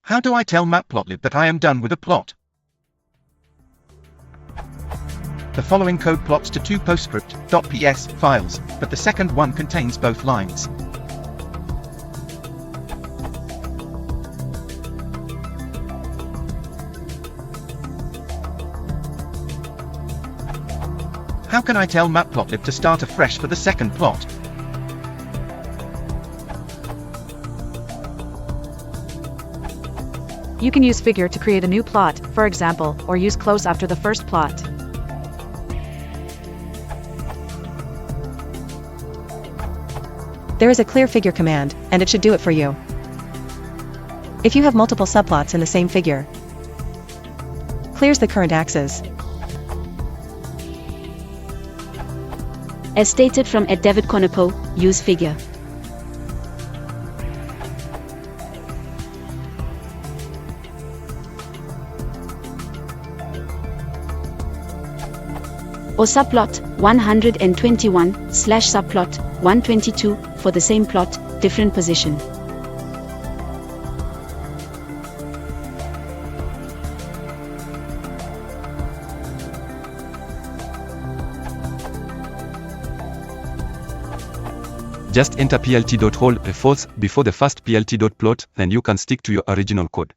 How do I tell Matplotlib that I am done with a plot? The following code plots to two PostScript.ps files, but the second one contains both lines. How can I tell Matplotlib to start afresh for the second plot? You can use figure to create a new plot, for example, or use close after the first plot. There is a clear figure command, and it should do it for you. If you have multiple subplots in the same figure, clears the current axis. As stated from @DavidConopo, use figure. Or subplot 121/subplot 122 for the same plot, different position. Just enter plt.roll false before the first plt.plot, then you can stick to your original code.